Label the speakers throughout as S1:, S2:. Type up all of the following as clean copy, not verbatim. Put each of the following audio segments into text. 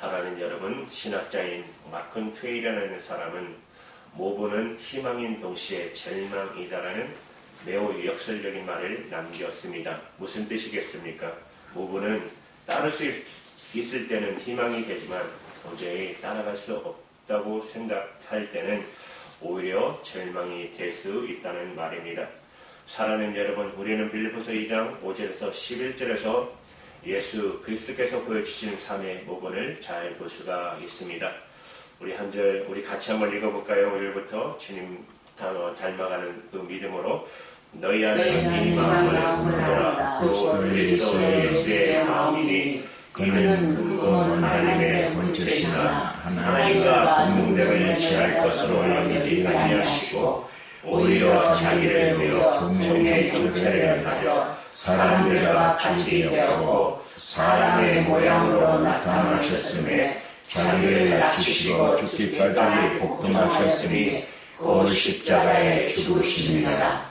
S1: 사랑하는 여러분, 신학자인 마크 트웨이라는 사람은 모보는 희망인 동시에 절망이다라는 매우 역설적인 말을 남겼습니다. 무슨 뜻이겠습니까? 모보는 따를 수 있을 때는 희망이 되지만 도저히 따라갈 수 없다고 생각할 때는 오히려 절망이 될 수 있다는 말입니다. 사랑하는 여러분, 우리는 빌립보서 2장 5절에서 11절에서 예수 그리스도께서 보여주신 삶의 모본을 잘 볼 수가 있습니다. 우리 한 절 우리 같이 한번 읽어볼까요? 5절부터 주님 닮아가는 그 믿음으로 너희 안에 이 마음을 품어라. 또 그리스도 예수의 마음이니 그는 근본 하나님의 본체시나 하나님과 공동됨을 취할 것으로 여기지 아니하시고 오히려 자기를 비워 종의 존재를 가져 사람들과 같이 엮고 사람의 모양으로 나타나셨음에 자기를 낮추시고 죽기까지 복종하셨으니 곧 십자가에 죽으심이라.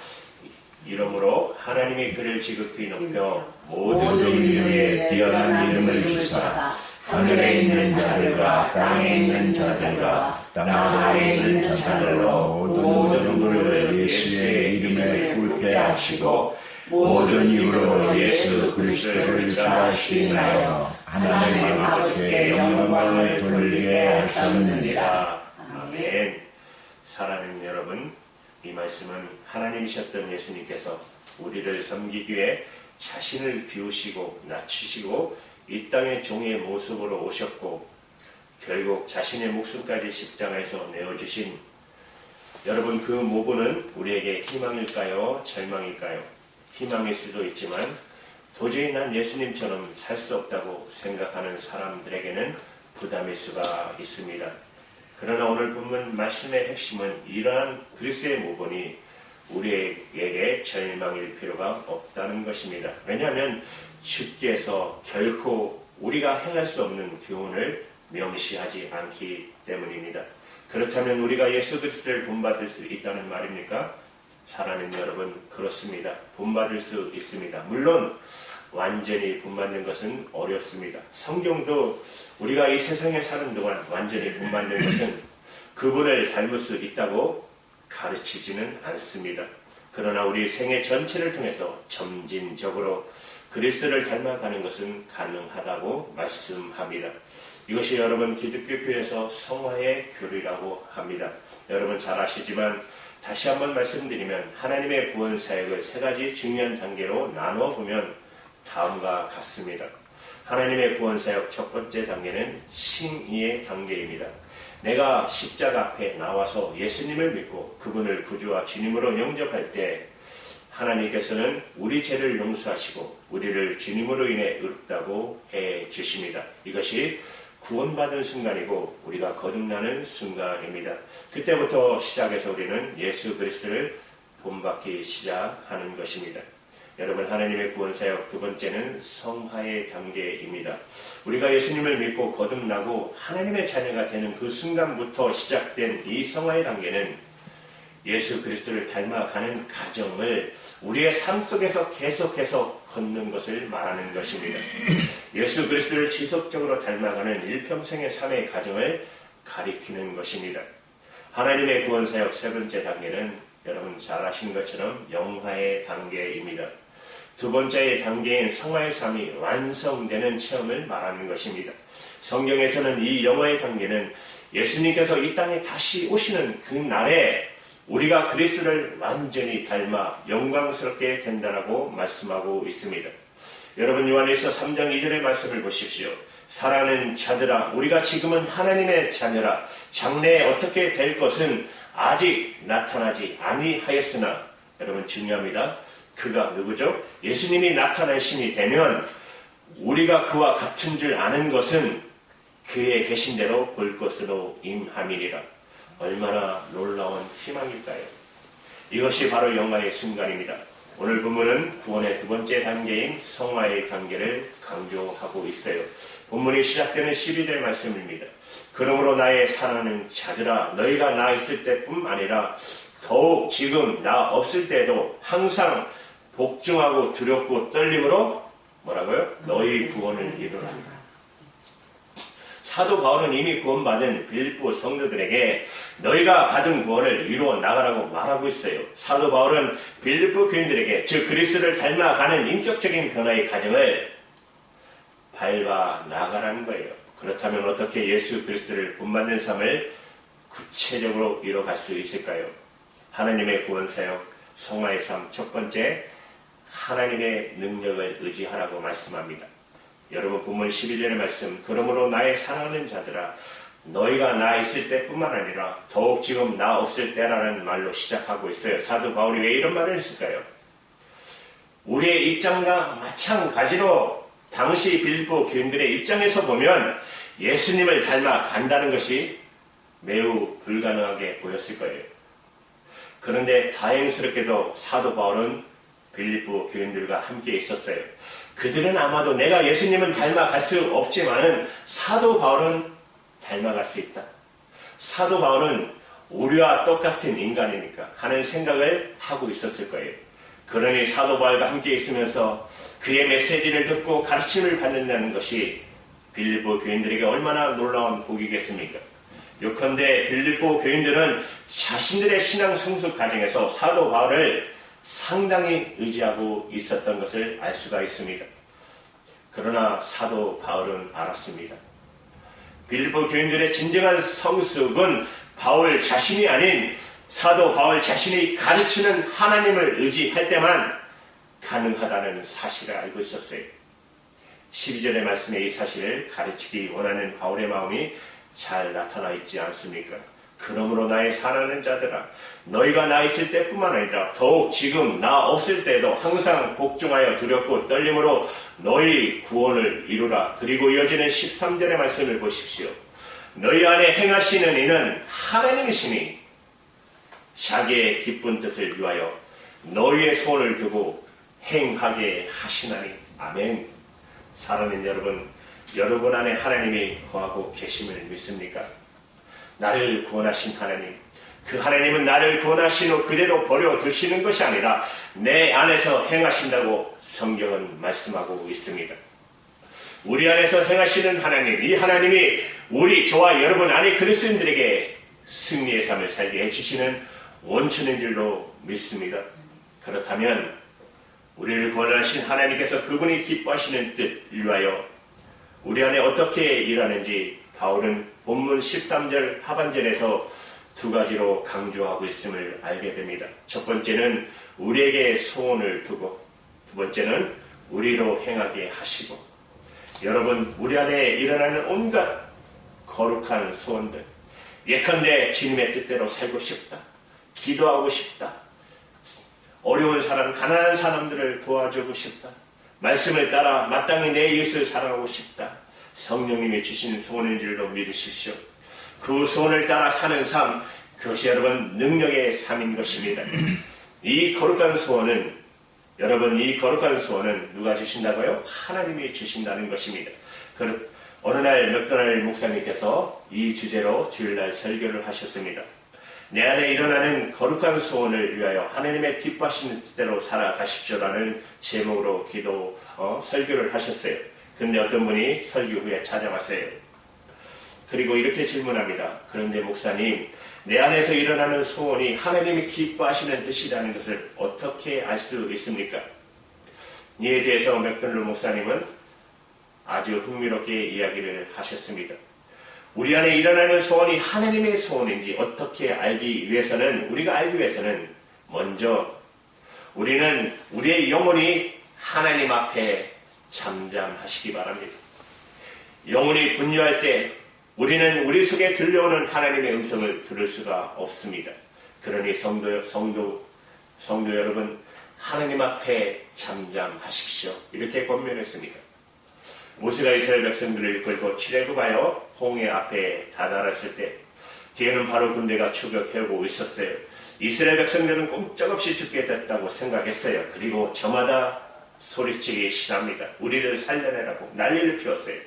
S1: 이러므로 하나님이 그를 지극히 높여 모든 이름 위에 뛰어난 이름을 주사 하늘에 있는 자들과 땅에 있는 자들과 땅 아래에 있는 자들로 모든 눈물을 예수의 이름에 꿇게 하시고 모든 입으로 예수 그리스도를 주하시나요 하나님 아버지께 영광을 돌리게 하셨느니라. 아멘. 사랑하는 여러분, 이 말씀은 하나님이셨던 예수님께서 우리를 섬기기 위해 자신을 비우시고 낮추시고 이 땅의 종의 모습으로 오셨고 결국 자신의 목숨까지 십자가에서 내어주신, 여러분, 그 모본은 우리에게 희망일까요? 절망일까요? 희망일 수도 있지만 도저히 난 예수님처럼 살 수 없다고 생각하는 사람들에게는 부담일 수가 있습니다. 그러나 오늘 본문 말씀의 핵심은 이러한 그리스도의 모본이 우리에게 절망일 필요가 없다는 것입니다. 왜냐하면 주께서 결코 우리가 행할 수 없는 교훈을 명시하지 않기 때문입니다. 그렇다면 우리가 예수 그리스도를 본받을 수 있다는 말입니까? 사랑하는 여러분, 그렇습니다. 본받을 수 있습니다. 물론 완전히 본받는 것은 어렵습니다. 성경도 우리가 이 세상에 사는 동안 완전히 본받는 것은 그분을 닮을 수 있다고 가르치지는 않습니다. 그러나 우리 생애 전체를 통해서 점진적으로 그리스도를 닮아가는 것은 가능하다고 말씀합니다. 이것이 여러분 기독교 교회에서 성화의 교리라고 합니다. 여러분 잘 아시지만 다시 한번 말씀드리면 하나님의 구원 사역을 세 가지 중요한 단계로 나누어 보면 다음과 같습니다. 하나님의 구원 사역 첫 번째 단계는 칭의의 단계입니다. 내가 십자가 앞에 나와서 예수님을 믿고 그분을 구주와 주님으로 영접할 때 하나님께서는 우리 죄를 용서하시고 우리를 주님으로 인해 의롭다고 해주십니다. 이것이 구원받은 순간이고 우리가 거듭나는 순간입니다. 그때부터 시작해서 우리는 예수 그리스도를 본받기 시작하는 것입니다. 여러분, 하나님의 구원사역 두 번째는 성화의 단계입니다. 우리가 예수님을 믿고 거듭나고 하나님의 자녀가 되는 그 순간부터 시작된 이 성화의 단계는 예수 그리스도를 닮아가는 과정을 우리의 삶 속에서 계속해서 걷는 것을 말하는 것입니다. 예수 그리스도를 지속적으로 닮아가는 일평생의 삶의 과정을 가리키는 것입니다. 하나님의 구원사역 세 번째 단계는 여러분 잘 아시는 것처럼 영화의 단계입니다. 두 번째 단계인 성화의 삶이 완성되는 체험을 말하는 것입니다. 성경에서는 이 영화의 단계는 예수님께서 이 땅에 다시 오시는 그 날에 우리가 그리스도를 완전히 닮아 영광스럽게 된다라고 말씀하고 있습니다. 여러분, 요한일서 3장 2절의 말씀을 보십시오. 사랑하는 자들아, 우리가 지금은 하나님의 자녀라. 장래에 어떻게 될 것은 아직 나타나지 아니하였으나, 여러분 중요합니다. 그가 누구죠? 예수님이 나타나심이 되면 우리가 그와 같은 줄 아는 것은 그의 계신 대로 볼 것으로 임함이니라. 얼마나 놀라운 희망일까요? 이것이 바로 영화의 순간입니다. 오늘 본문은 구원의 두 번째 단계인 성화의 단계를 강조하고 있어요. 본문이 시작되는 12절 말씀입니다. 그러므로 나의 사랑하는 자들아, 너희가 나 있을 때뿐 아니라 더욱 지금 나 없을 때도 항상 복종하고 두렵고 떨림으로 뭐라고요? 너희 구원을 이루라. 사도 바울은 이미 구원받은 빌립보 성도들에게 너희가 받은 구원을 이루어 나가라고 말하고 있어요. 사도 바울은 빌립보 교인들에게 즉 그리스도를 닮아가는 인격적인 변화의 과정을 밟아 나가라는 거예요. 그렇다면 어떻게 예수 그리스도를 본받는 삶을 구체적으로 이뤄갈 수 있을까요? 하나님의 구원 사역, 성화의 삶 첫 번째, 하나님의 능력을 의지하라고 말씀합니다. 여러분 본문 12절의 말씀, 그러므로 나의 사랑하는 자들아 너희가 나 있을 때뿐만 아니라 더욱 지금 나 없을 때라는 말로 시작하고 있어요. 사도 바울이 왜 이런 말을 했을까요? 우리의 입장과 마찬가지로 당시 빌립보 교인들의 입장에서 보면 예수님을 닮아 간다는 것이 매우 불가능하게 보였을 거예요. 그런데 다행스럽게도 사도 바울은 빌립보 교인들과 함께 있었어요. 그들은 아마도 내가 예수님은 닮아갈 수 없지만은 사도 바울은 닮아갈 수 있다. 사도 바울은 우리와 똑같은 인간이니까 하는 생각을 하고 있었을 거예요. 그러니 사도 바울과 함께 있으면서 그의 메시지를 듣고 가르침을 받는다는 것이 빌립보 교인들에게 얼마나 놀라운 복이겠습니까? 요컨대 빌립보 교인들은 자신들의 신앙 성숙 과정에서 사도 바울을 상당히 의지하고 있었던 것을 알 수가 있습니다. 그러나 사도 바울은 알았습니다. 빌립보 교인들의 진정한 성숙은 바울 자신이 아닌 사도 바울 자신이 가르치는 하나님을 의지할 때만 가능하다는 사실을 알고 있었어요. 12절의 말씀에 이 사실을 가르치기 원하는 바울의 마음이 잘 나타나 있지 않습니까? 그러므로 나의 사랑하는 자들아 너희가 나 있을 때뿐만 아니라 더욱 지금 나 없을 때에도 항상 복종하여 두렵고 떨림으로 너희 구원을 이루라. 그리고 이어지는 13절의 말씀을 보십시오. 너희 안에 행하시는 이는 하나님이시니 자기의 기쁜 뜻을 위하여 너희의 손을 두고 행하게 하시나니. 아멘. 사랑하는 여러분, 여러분 안에 하나님이 거하고 계심을 믿습니까? 나를 구원하신 하나님, 그 하나님은 나를 구원하신 후 그대로 버려두시는 것이 아니라 내 안에서 행하신다고 성경은 말씀하고 있습니다. 우리 안에서 행하시는 하나님, 이 하나님이 우리 저와 여러분 안에 그리스도인들에게 승리의 삶을 살게 해주시는 원천인 줄로 믿습니다. 그렇다면 우리를 구원하신 하나님께서 그분이 기뻐하시는 뜻 위하여 우리 안에 어떻게 일하는지 바울은 본문 13절 하반절에서 두 가지로 강조하고 있음을 알게 됩니다. 첫 번째는 우리에게 소원을 두고, 두 번째는 우리로 행하게 하시고. 여러분, 우리 안에 일어나는 온갖 거룩한 소원들, 예컨대 주님의 뜻대로 살고 싶다, 기도하고 싶다, 어려운 사람, 가난한 사람들을 도와주고 싶다, 말씀을 따라 마땅히 내 이웃을 사랑하고 싶다, 성령님이 주신 소원인 줄로 믿으십시오. 그 소원을 따라 사는 삶, 그것이 여러분 능력의 삶인 것입니다. 이 거룩한 소원은, 여러분 이 거룩한 소원은 누가 주신다고요? 하나님이 주신다는 것입니다. 어느 날 맥도날드 목사님께서 이 주제로 주일날 설교를 하셨습니다. 내 안에 일어나는 거룩한 소원을 위하여 하나님의 기뻐하시는 뜻대로 살아가십시오라는 제목으로 설교를 하셨어요. 근데 어떤 분이 설교 후에 찾아왔어요. 그리고 이렇게 질문합니다. 그런데 목사님, 내 안에서 일어나는 소원이 하나님이 기뻐하시는 뜻이라는 것을 어떻게 알 수 있습니까? 이에 대해서 맥도날드 목사님은 아주 흥미롭게 이야기를 하셨습니다. 우리 안에 일어나는 소원이 하나님의 소원인지 어떻게 알기 위해서는, 우리가 알기 위해서는 먼저 우리는 우리의 영혼이 하나님 앞에 잠잠하시기 바랍니다. 영혼이 분유할 때 우리는 우리 속에 들려오는 하나님의 음성을 들을 수가 없습니다. 그러니 성도 여러분, 하나님 앞에 잠잠하십시오. 이렇게 권면했습니다. 모세가 이스라엘 백성들을 이끌고 출애굽하여 홍해 앞에 다다랐을 때 뒤에는 바로 군대가 추격해오고 있었어요. 이스라엘 백성들은 꼼짝없이 죽게 됐다고 생각했어요. 그리고 저마다 소리치기 시작합니다. 우리를 살려내라고 난리를 피웠어요.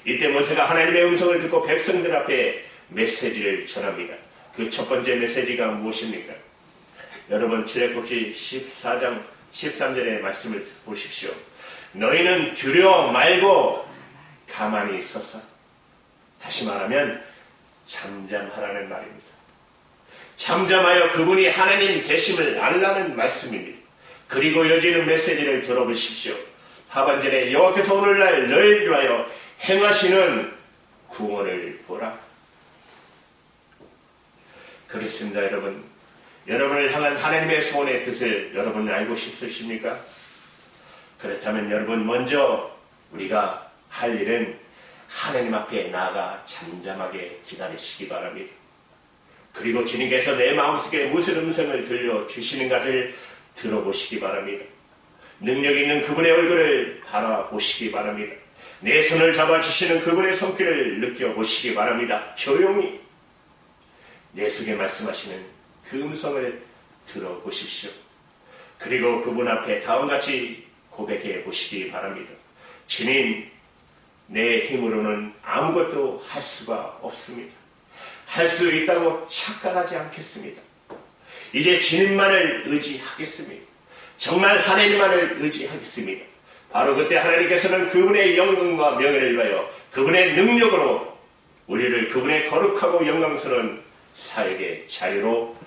S1: 이때 모세가 하나님의 음성을 듣고 백성들 앞에 메시지를 전합니다. 그 첫 번째 메시지가 무엇입니까? 여러분 출애굽기 14장 13절의 말씀을 보십시오. 너희는 두려워 말고 가만히 있어서 다시 말하면 잠잠하라는 말입니다. 잠잠하여 그분이 하나님 되심을 알라는 말씀입니다. 그리고 이어지는 메시지를 들어보십시오. 하반절에 여호와께서 오늘날 너희를 위하여 행하시는 구원을 보라. 그렇습니다, 여러분. 여러분을 향한 하나님의 소원의 뜻을 여러분 알고 싶으십니까? 그렇다면 여러분, 먼저 우리가 할 일은 하나님 앞에 나아가 잠잠하게 기다리시기 바랍니다. 그리고 주님께서 내 마음속에 무슨 음성을 들려주시는가를 들어보시기 바랍니다. 능력 있는 그분의 얼굴을 바라보시기 바랍니다. 내 손을 잡아주시는 그분의 손길을 느껴보시기 바랍니다. 조용히 내 속에 말씀하시는 그 음성을 들어보십시오. 그리고 그분 앞에 다음같이 고백해 보시기 바랍니다. 주님, 내 힘으로는 아무것도 할 수가 없습니다. 할 수 있다고 착각하지 않겠습니다. 이제 주님만을 의지하겠습니다. 정말 하나님만을 의지하겠습니다. 바로 그때 하나님께서는 그분의 영광과 명예를 위하여 그분의 능력으로 우리를 그분의 거룩하고 영광스러운 사역의 자유로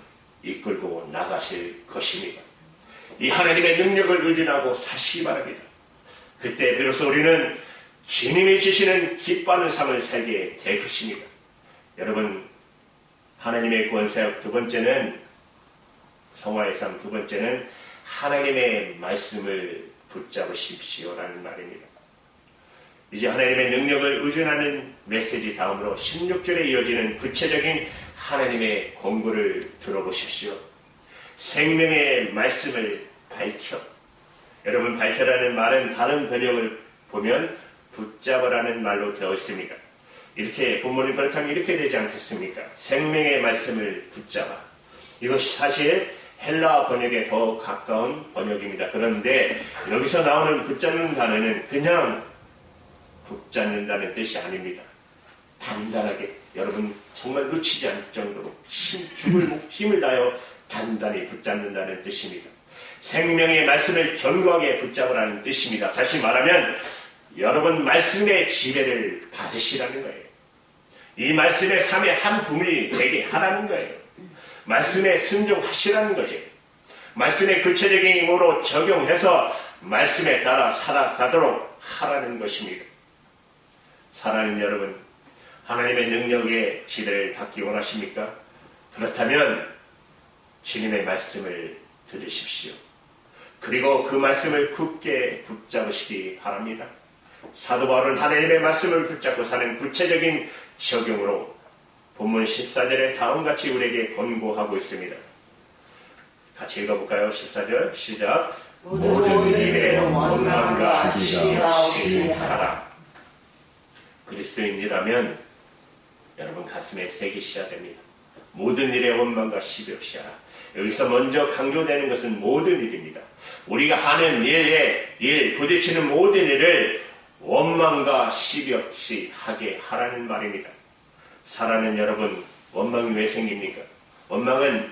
S1: 이끌고 나가실 것입니다. 이 하나님의 능력을 의존하고 사시기 바랍니다. 그때 비로소 우리는 주님이 주시는 기뻐하는 삶을 살게 될 것입니다. 여러분, 하나님의 구원사역 두 번째는, 성화의 삶 두 번째는 하나님의 말씀을 붙잡으십시오라는 말입니다. 이제 하나님의 능력을 의존하는 메시지 다음으로 16절에 이어지는 구체적인 하나님의 권고를 들어보십시오. 생명의 말씀을 밝혀. 여러분, 밝혀라는 말은 다른 번역을 보면 붙잡으라는 말로 되어 있습니다. 이렇게 본문이 그렇다면 이렇게 되지 않겠습니까? 생명의 말씀을 붙잡아. 이것이 사실 헬라 번역에 더 가까운 번역입니다. 그런데 여기서 나오는 붙잡는 단어는 그냥 붙잡는다는 뜻이 아닙니다. 단단하게, 여러분 정말 놓치지 않을 정도로 힘을 다하여 단단히 붙잡는다는 뜻입니다. 생명의 말씀을 견고하게 붙잡으라는 뜻입니다. 다시 말하면 여러분 말씀의 지배를 받으시라는 거예요. 이 말씀의 삶의 한 부분이 되게 하라는 거예요. 말씀에 순종하시라는 거죠. 말씀의 구체적인 힘으로 적용해서 말씀에 따라 살아가도록 하라는 것입니다. 사랑하는 여러분, 하나님의 능력의 지배를 받기 원하십니까? 그렇다면 주님의 말씀을 들으십시오. 그리고 그 말씀을 굳게 붙잡으시기 바랍니다. 사도 바울은 하나님의 말씀을 붙잡고 사는 구체적인 적용으로 본문 14절에 다음같이 우리에게 권고하고 있습니다. 같이 읽어볼까요? 14절 시작. 모든 일에 원망과 시기 없이 하라. 그리스도인이라면 여러분 가슴에 새기셔야 됩니다. 모든 일에 원망과 시기 없이 하라. 여기서 먼저 강조되는 것은 모든 일입니다. 우리가 하는 일, 부딪히는 모든 일을 원망과 시기 없이 하게 하라는 말입니다. 사랑하는 여러분, 원망이 왜 생깁니까? 원망은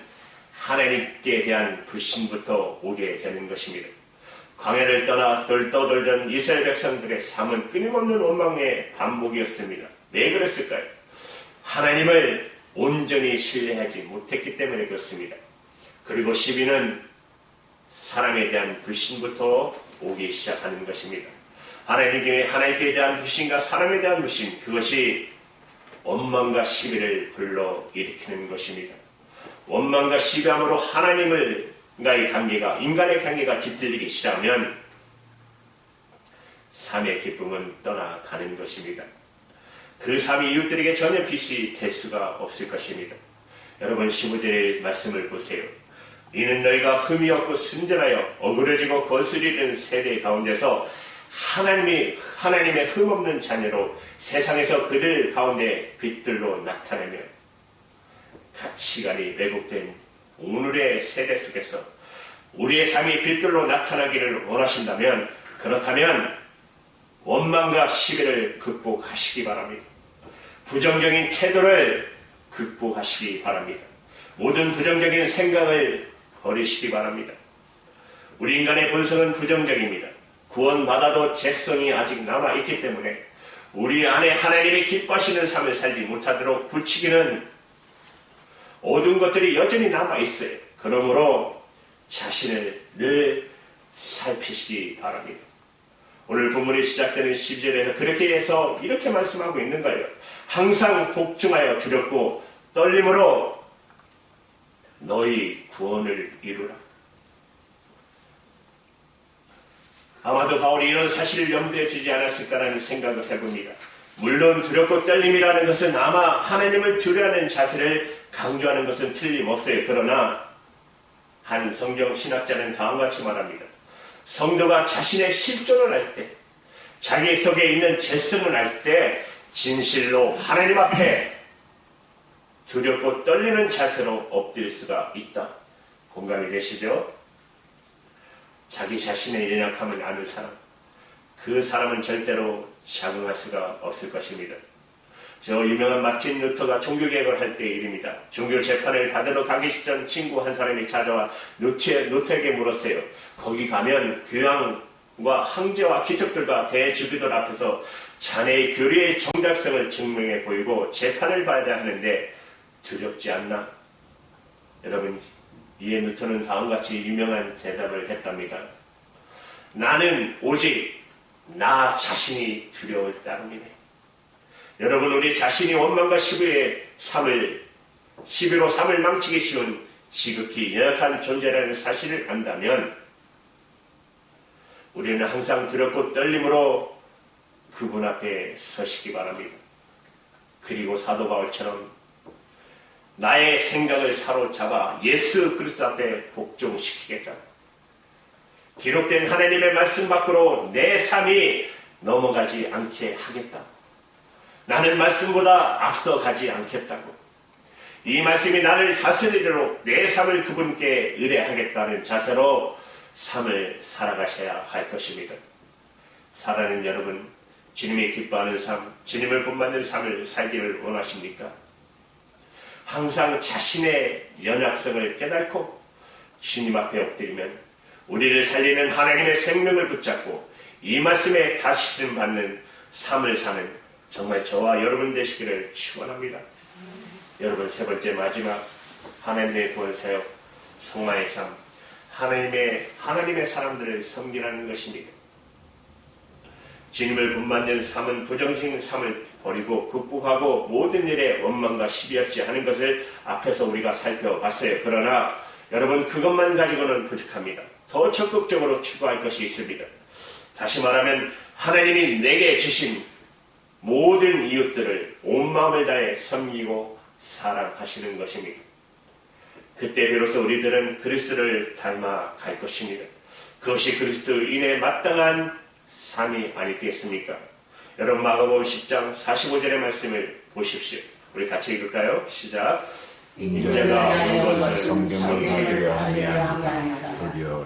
S1: 하나님께 대한 불신부터 오게 되는 것입니다. 광야를 떠나 떠돌던 이스라엘 백성들의 삶은 끊임없는 원망의 반복이었습니다. 왜 그랬을까요? 하나님을 온전히 신뢰하지 못했기 때문에 그렇습니다. 그리고 시비는 사람에 대한 불신부터 오기 시작하는 것입니다. 하나님께 대한 불신과 사람에 대한 불신, 그것이 원망과 시비를 불러일으키는 것입니다. 원망과 시비함으로 하나님과의 관계가, 인간의 관계가 짙어지기 시작하면 삶의 기쁨은 떠나가는 것입니다. 그 삶이 이웃들에게 전혀 빛이 될 수가 없을 것입니다. 여러분 15절의 말씀을 보세요. 이는 너희가 흠이 없고 순전하여 어그러지고 거스리는 세대 가운데서 하나님의 흠없는 자녀로 세상에서 그들 가운데 빛들로 나타내며 가치관이 왜곡된 오늘의 세대 속에서 우리의 삶이 빛들로 나타나기를 원하신다면, 그렇다면 원망과 시비를 극복하시기 바랍니다. 부정적인 태도를 극복하시기 바랍니다. 모든 부정적인 생각을 버리시기 바랍니다. 우리 인간의 본성은 부정적입니다. 구원받아도 죄성이 아직 남아있기 때문에 우리 안에 하나님이 기뻐하시는 삶을 살지 못하도록 부추기는 어두운 것들이 여전히 남아있어요. 그러므로 자신을 늘 살피시기 바랍니다. 오늘 본문이 시작되는 12절에서 그렇게 해서 이렇게 말씀하고 있는 거예요. 항상 복종하여 두렵고 떨림으로 너희 구원을 이루라. 아마도 바울이 이런 사실을 염두에 두지 않았을까라는 생각을 해봅니다. 물론 두렵고 떨림이라는 것은 아마 하나님을 두려워하는 자세를 강조하는 것은 틀림없어요. 그러나 한 성경 신학자는 다음과 같이 말합니다. 성도가 자신의 실존을 할 때, 자기 속에 있는 죄성을 알 때 진실로 하나님 앞에 두렵고 떨리는 자세로 엎드릴 수가 있다. 공감이 되시죠? 자기 자신의 연약함을 아는 사람, 그 사람은 절대로 적응할 수가 없을 것입니다. 저 유명한 마틴 루터가 종교개혁을 할 때의 일입니다. 종교 재판을 받으러 가기 직전 친구 한 사람이 찾아와 루터에게 물었어요. 거기 가면 교황과 황제와 귀족들과 대주교들 앞에서 자네의 교리의 정답성을 증명해 보이고 재판을 받아야 하는데 두렵지 않나? 여러분, 이에 루터는 다음과 같이 유명한 대답을 했답니다. 나는 오직 나 자신이 두려울 따름이네. 여러분, 우리 자신이 원망과 시비로 삶을 망치기 쉬운 지극히 연약한 존재라는 사실을 안다면 우리는 항상 두렵고 떨림으로 그분 앞에 서시기 바랍니다. 그리고 사도 바울처럼 나의 생각을 사로잡아 예수 그리스도 앞에 복종시키겠다. 기록된 하나님의 말씀 밖으로 내 삶이 넘어가지 않게 하겠다. 나는 말씀보다 앞서가지 않겠다고. 이 말씀이 나를 다스리도록 내 삶을 그분께 의뢰하겠다는 자세로 삶을 살아가셔야 할 것입니다. 사랑하는 여러분, 주님이 기뻐하는 삶, 주님을 본받는 삶을 살기를 원하십니까? 항상 자신의 연약성을 깨닫고 주님 앞에 엎드리면 우리를 살리는 하나님의 생명을 붙잡고 이 말씀에 다스림 받는 삶을 사는 정말 저와 여러분 되시기를 축원합니다. 여러분, 세 번째 마지막 하나님의 구원사역 성마의 삶, 하나님의 사람들을 섬기라는 것입니다. 주님을 본받는 삶은 부정적인 삶을 버리고 극복하고 모든 일에 원망과 시비 없이 하는 것을 앞에서 우리가 살펴봤어요. 그러나 여러분, 그것만 가지고는 부족합니다. 더 적극적으로 추구할 것이 있습니다. 다시 말하면 하나님이 내게 주신 모든 이웃들을 온 마음을 다해 섬기고 사랑하시는 것입니다. 그때 비로소 우리들은 그리스도를 닮아갈 것입니다. 그것이 그리스도인의 마땅한 삶이 아니겠습니까? 여러분, 마가복음 10장 45절의 말씀을 보십시오. 우리 같이 읽을까요? 시작. 인자가 온 것을 섬기려 하냐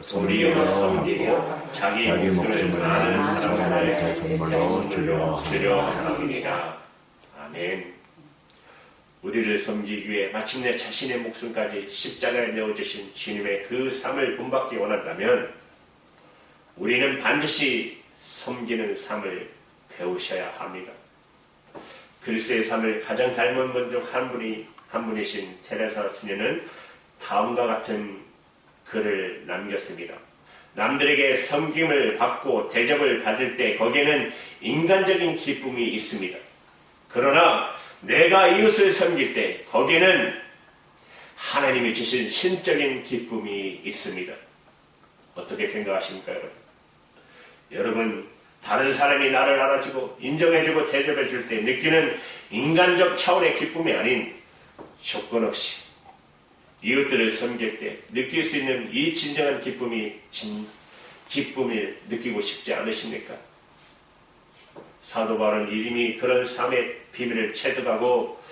S1: 도리어 섬기고 자기 목숨을 다하는 사람들의 정말로 주려 함이니라. 아멘. 우리를 섬기기 위해 마침내 자신의 목숨까지 십자가에 내어주신 주님의 그 삶을 본받기 원한다면 우리는 반드시 섬기는 삶을 배우셔야 합니다. 그리스도의 삶을 가장 닮은 분 중 한 분이신 테레사 스녀는 다음과 같은 글을 남겼습니다. 남들에게 섬김을 받고 대접을 받을 때 거기에는 인간적인 기쁨이 있습니다. 그러나 내가 이웃을 섬길 때 거기에는 하나님이 주신 신적인 기쁨이 있습니다. 어떻게 생각하십니까, 여러분? 여러분, 다른 사람이 나를 알아주고 인정해주고 대접해줄 때 느끼는 인간적 차원의 기쁨이 아닌 조건 없이 이웃들을 섬길 때 느낄 수 있는 이 진정한 기쁨을 느끼고 싶지 않으십니까? 사도 바울은 이미 그런 삶의 비밀을 체득하고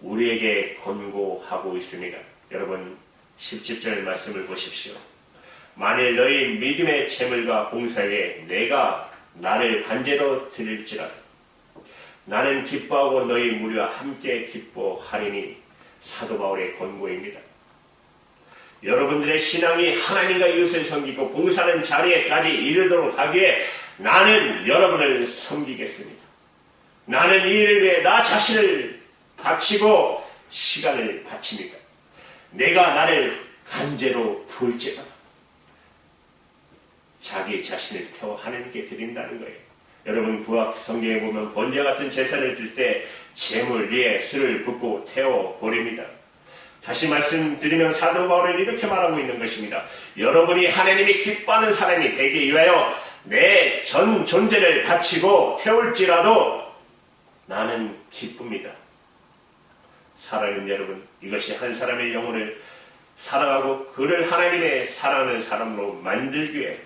S1: 우리에게 권고하고 있습니다. 여러분, 17절 말씀을 보십시오. 만일 너희 믿음의 재물과 봉사에 내가 나를 관제로 드릴지라도 나는 기뻐하고 너희 무리와 함께 기뻐하리니. 사도 바울의 권고입니다. 여러분들의 신앙이 하나님과 이웃을 섬기고 봉사하는 자리에까지 이르도록 하기에 나는 여러분을 섬기겠습니다. 나는 이 일을 위해 나 자신을 바치고 시간을 바칩니다. 내가 나를 간제로 부을지라도 자기 자신을 태워 하나님께 드린다는 거예요. 여러분 구약 성경에 보면 번제 같은 제사를 들 때 제물 위에 술을 붓고 태워 버립니다. 다시 말씀드리면 사도 바울은 이렇게 말하고 있는 것입니다. 여러분이 하나님이 기뻐하는 사람이 되기 위하여 내 전 존재를 바치고 태울지라도 나는 기쁩니다. 사랑하는 여러분, 이것이 한 사람의 영혼을 사랑하고 그를 하나님의 사랑하는 사람으로 만들기 위해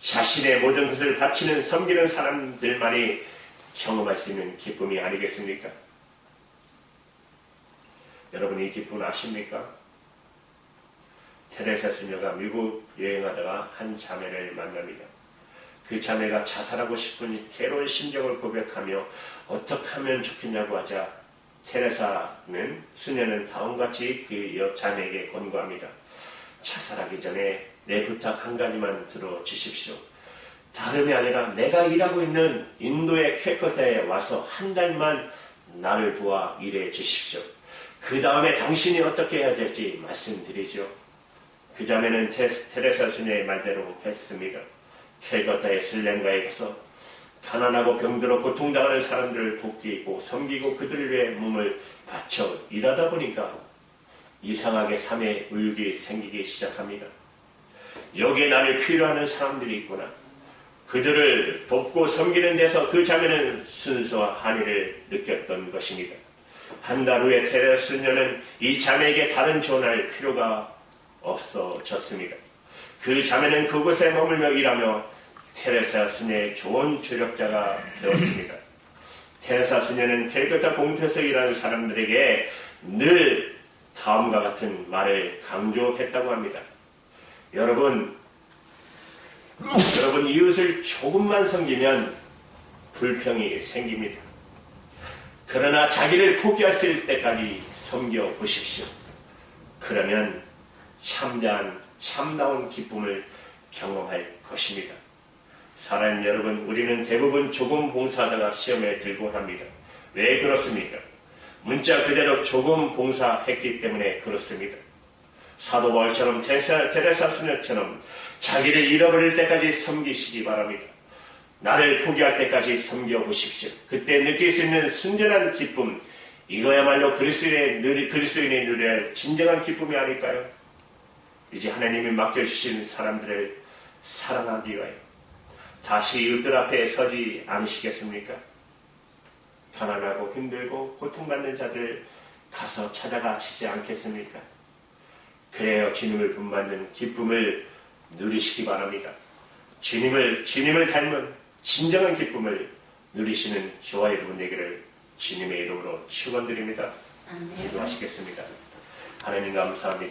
S1: 자신의 모든 것을 바치는 섬기는 사람들만이 경험할 수 있는 기쁨이 아니겠습니까? 여러분 이 기쁨 아십니까? 테레사 수녀가 미국 여행하다가 한 자매를 만납니다. 그 자매가 자살하고 싶은 괴로운 심정을 고백하며 어떻게 하면 좋겠냐고 하자 테레사는 수녀는 다음같이 그 자매에게 권고합니다. 자살하기 전에 내 부탁 한 가지만 들어주십시오. 다름이 아니라 내가 일하고 있는 인도의 캘커타에 와서 한 달만 나를 도와 일해 주십시오. 그 다음에 당신이 어떻게 해야 될지 말씀드리죠. 그 자매는 테레사 수녀의 말대로 했습니다. 캘커타의 슬램가에 가서 가난하고 병들어 고통당하는 사람들을 돕고 섬기고 그들을 위해 몸을 바쳐 일하다 보니까 이상하게 삶의 의욕이 생기기 시작합니다. 여기에 나를 필요하는 사람들이 있구나. 그들을 돕고 섬기는 데서 그 자매는 순수와 한의를 느꼈던 것입니다. 한 달 후에 테레사 수녀는 이 자매에게 다른 조언할 필요가 없어졌습니다. 그 자매는 그곳에 머물며 일하며 테레사 수녀의 좋은 조력자가 되었습니다. 테레사 수녀는 캘커타 공터에서 일하는 사람들에게 늘 다음과 같은 말을 강조했다고 합니다. 여러분 이웃을 조금만 섬기면 불평이 생깁니다. 그러나 자기를 포기했을 때까지 섬겨보십시오. 그러면 참다운 기쁨을 경험할 것입니다. 사랑하는 여러분, 우리는 대부분 조금 봉사하다가 시험에 들곤 합니다. 왜 그렇습니까? 문자 그대로 조금 봉사했기 때문에 그렇습니다. 사도 바울처럼 테레사 수녀처럼 자기를 잃어버릴 때까지 섬기시기 바랍니다. 나를 포기할 때까지 섬겨보십시오. 그때 느낄 수 있는 순전한 기쁨, 이거야말로 그리스도인이 누려야 할 진정한 기쁨이 아닐까요? 이제 하나님이 맡겨주신 사람들을 사랑하기 위하여 다시 이웃들 앞에 서지 않으시겠습니까? 가난하고 힘들고 고통받는 자들 가서 찾아가시지 않겠습니까? 그래야 주님을 본받는 기쁨을 누리시기 바랍니다. 주님을 닮은 진정한 기쁨을 누리시는 저와 여러분 되기를 주님의 이름으로 축원드립니다. 기도하시겠습니다. 하나님 감사합니다.